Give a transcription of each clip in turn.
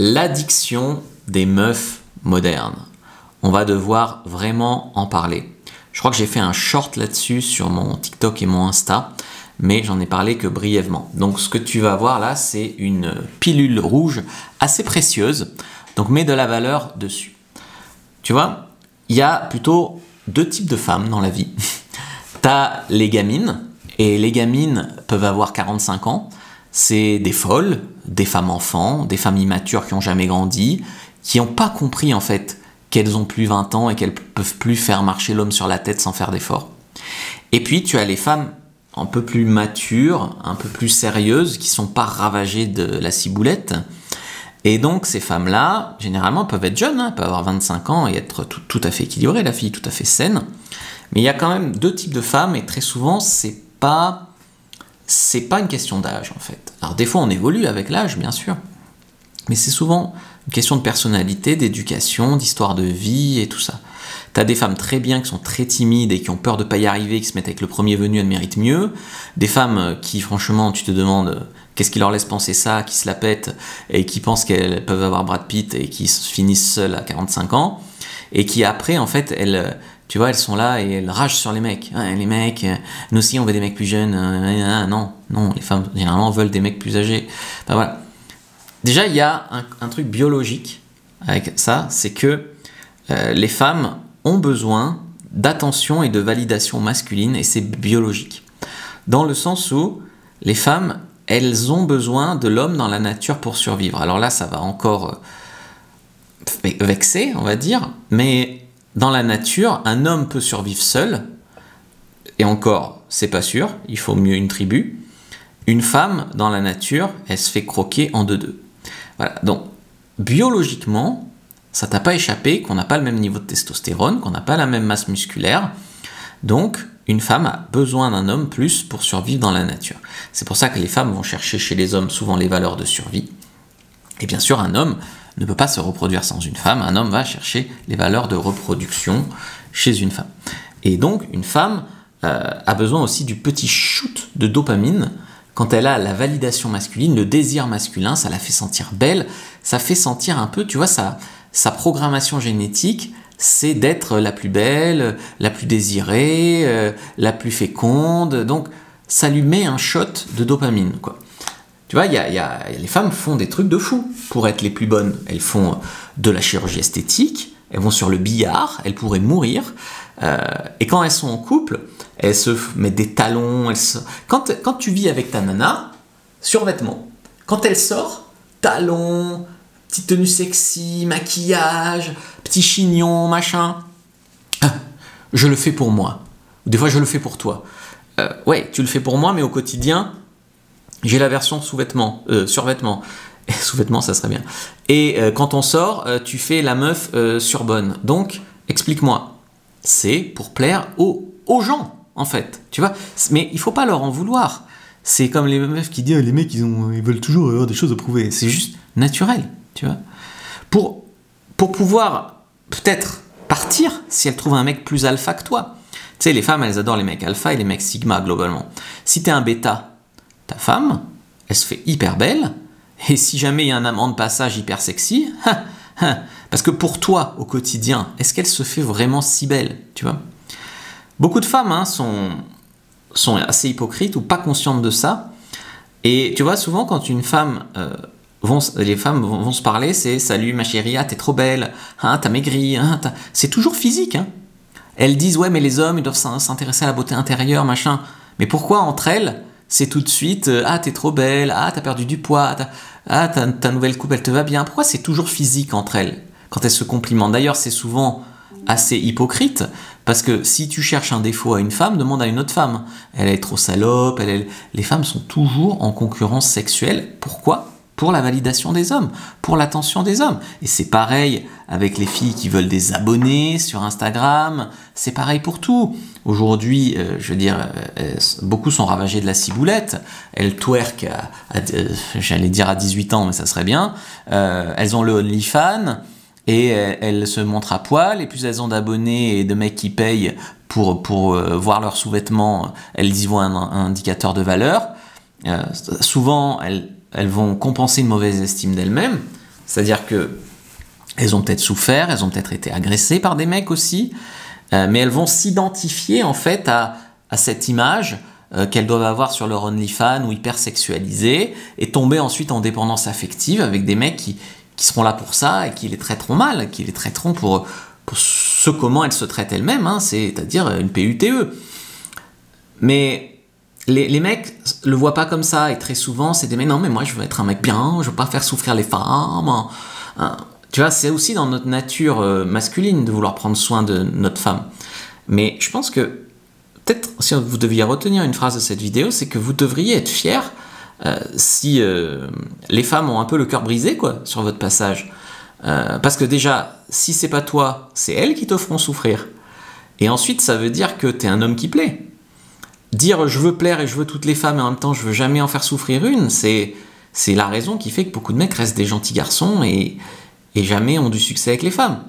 L'addiction des meufs modernes. On va devoir vraiment en parler. Je crois que j'ai fait un short là-dessus sur mon TikTok et mon Insta, mais j'en ai parlé que brièvement. Donc ce que tu vas voir là, c'est une pilule rouge assez précieuse. Donc mets de la valeur dessus. Tu vois, il y a plutôt deux types de femmes dans la vie. Tu as les gamines, et les gamines peuvent avoir 45 ans. C'est des folles, des femmes enfants, des femmes immatures qui n'ont jamais grandi, qui n'ont pas compris en fait qu'elles ont plus 20 ans et qu'elles peuvent plus faire marcher l'homme sur la tête sans faire d'efforts. Et puis tu as les femmes un peu plus matures, un peu plus sérieuses, qui ne sont pas ravagées de la ciboulette. Et donc ces femmes-là, généralement, peuvent être jeunes, peuvent avoir 25 ans et être tout à fait équilibrées, la fille tout à fait saine. Mais il y a quand même deux types de femmes et très souvent, c'est pas une question d'âge en fait. Alors des fois on évolue avec l'âge bien sûr, mais c'est souvent une question de personnalité, d'éducation, d'histoire de vie et tout ça. T'as des femmes très bien qui sont très timides et qui ont peur de pas y arriver, qui se mettent avec le premier venu, elles méritent mieux. Des femmes qui franchement tu te demandes qu'est-ce qui leur laisse penser ça, qui se la pètent et qui pensent qu'elles peuvent avoir Brad Pitt et qui finissent seules à 45 ans et qui après en fait elles... Tu vois, elles sont là et elles ragent sur les mecs. Ouais, les mecs, nous aussi on veut des mecs plus jeunes. Non, les femmes généralement veulent des mecs plus âgés. Enfin, voilà. Déjà, il y a un truc biologique avec ça, c'est que les femmes ont besoin d'attention et de validation masculine et c'est biologique. Dans le sens où les femmes, elles ont besoin de l'homme dans la nature pour survivre. Alors là, ça va encore vexer, on va dire, mais... Dans la nature, un homme peut survivre seul, et encore, c'est pas sûr, il faut mieux une tribu. Une femme, dans la nature, elle se fait croquer en deux-deux. Voilà, donc, biologiquement, ça t'a pas échappé qu'on n'a pas le même niveau de testostérone, qu'on n'a pas la même masse musculaire. Donc, une femme a besoin d'un homme plus pour survivre dans la nature. C'est pour ça que les femmes vont chercher chez les hommes souvent les valeurs de survie. Et bien sûr, un homme ne peut pas se reproduire sans une femme. Un homme va chercher les valeurs de reproduction chez une femme. Et donc, une femme a besoin aussi du petit shoot de dopamine quand elle a la validation masculine, le désir masculin, ça la fait sentir belle, ça fait sentir un peu, tu vois, sa programmation génétique, c'est d'être la plus belle, la plus désirée, la plus féconde. Donc, ça lui met un shot de dopamine, quoi. Tu vois, les femmes font des trucs de fou pour être les plus bonnes. Elles font de la chirurgie esthétique, elles vont sur le billard, elles pourraient mourir. Et quand elles sont en couple, elles se mettent des talons. Quand tu vis avec ta nana, survêtement. Quand elle sort, talons, petite tenue sexy, maquillage, petit chignon, machin. Je le fais pour moi. Des fois, je le fais pour toi. Ouais, tu le fais pour moi, mais au quotidien... J'ai la version sous-vêtements, survêtements. Sous-vêtements, ça serait bien. Et quand on sort, tu fais la meuf surbonne. Donc, explique-moi. C'est pour plaire aux gens, en fait. Tu vois. Mais il faut pas leur en vouloir. C'est comme les meufs qui disent les mecs, ils veulent toujours avoir des choses à prouver. C'est juste naturel, tu vois. Pour pouvoir peut-être partir si elles trouvent un mec plus alpha que toi. Tu sais, les femmes, elles adorent les mecs alpha et les mecs sigma, globalement. Si t'es un bêta, ta femme, elle se fait hyper belle, et si jamais il y a un amant de passage hyper sexy, parce que pour toi, au quotidien, est-ce qu'elle se fait vraiment si belle, tu vois? Beaucoup de femmes sont assez hypocrites ou pas conscientes de ça, et tu vois, souvent quand une femme, les femmes vont se parler, c'est « Salut ma chérie, t'es trop belle, t'as maigri, c'est toujours physique. Elles disent « Ouais, mais les hommes, ils doivent s'intéresser à la beauté intérieure, machin. » Mais pourquoi entre elles c'est tout de suite « Ah, t'es trop belle, t'as perdu du poids, ta nouvelle coupe, elle te va bien ». Pourquoi c'est toujours physique entre elles, quand elles se complimentent? D'ailleurs, c'est souvent assez hypocrite, parce que si tu cherches un défaut à une femme, demande à une autre femme. Elle est trop salope, les femmes sont toujours en concurrence sexuelle. Pourquoi? Pour la validation des hommes, pour l'attention des hommes. Et c'est pareil avec les filles qui veulent des abonnés sur Instagram, c'est pareil pour tout. Aujourd'hui, je veux dire, beaucoup sont ravagées de la ciboulette, elles twerkent, j'allais dire à 18 ans, mais ça serait bien, elles ont le OnlyFans, et elles se montrent à poil, et plus elles ont d'abonnés et de mecs qui payent pour voir leurs sous-vêtements, elles y voient un indicateur de valeur. Souvent, elles vont compenser une mauvaise estime d'elles-mêmes. C'est-à-dire que elles ont peut-être souffert, elles ont peut-être été agressées par des mecs aussi, mais elles vont s'identifier en fait à cette image qu'elles doivent avoir sur leur OnlyFans ou hyper sexualisée et tomber ensuite en dépendance affective avec des mecs qui seront là pour ça et qui les traiteront mal, qui les traiteront pour ce comment elles se traitent elles-mêmes, hein, c'est-à-dire une PUTE. Mais les mecs le voient pas comme ça et très souvent c'est des mecs, non mais moi je veux être un mec bien, je veux pas faire souffrir les femmes. Tu vois, c'est aussi dans notre nature masculine de vouloir prendre soin de notre femme. Mais je pense que peut-être si vous deviez retenir une phrase de cette vidéo, c'est que vous devriez être fiers si les femmes ont un peu le cœur brisé quoi, sur votre passage. Parce que déjà, si c'est pas toi, c'est elles qui te feront souffrir. Et ensuite, ça veut dire que t'es un homme qui plaît. Dire je veux plaire et je veux toutes les femmes et en même temps je veux jamais en faire souffrir une, c'est la raison qui fait que beaucoup de mecs restent des gentils garçons et jamais ont du succès avec les femmes.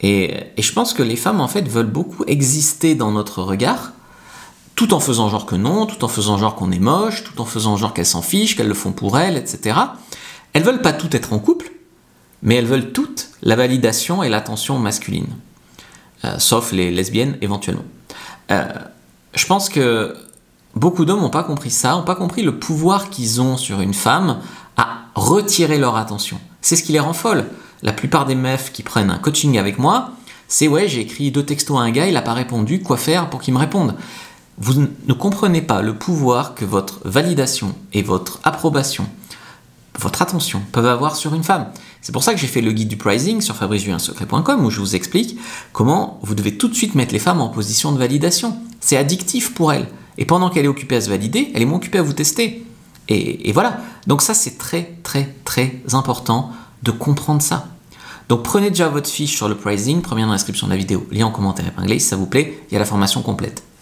Et je pense que les femmes en fait veulent beaucoup exister dans notre regard, tout en faisant genre que non, tout en faisant genre qu'on est moche, tout en faisant genre qu'elles s'en fichent, qu'elles le font pour elles, etc. Elles veulent pas toutes être en couple, mais elles veulent toutes la validation et l'attention masculine. Sauf les lesbiennes éventuellement. Je pense que beaucoup d'hommes n'ont pas compris ça, n'ont pas compris le pouvoir qu'ils ont sur une femme à retirer leur attention. C'est ce qui les rend folles. La plupart des meufs qui prennent un coaching avec moi, c'est ouais, j'ai écrit 2 textos à un gars, il n'a pas répondu, quoi faire pour qu'il me réponde? Vous ne comprenez pas le pouvoir que votre validation et votre approbation, votre attention peuvent avoir sur une femme. C'est pour ça que j'ai fait le guide du pricing sur fabricejuliensecret.com où je vous explique comment vous devez tout de suite mettre les femmes en position de validation. C'est addictif pour elles. Et pendant qu'elle est occupée à se valider, elle est moins occupée à vous tester. Et voilà. Donc ça, c'est très, très, très important de comprendre ça. Donc prenez déjà votre fiche sur le pricing, première dans la description de la vidéo, lien en commentaire épinglé, si ça vous plaît, il y a la formation complète.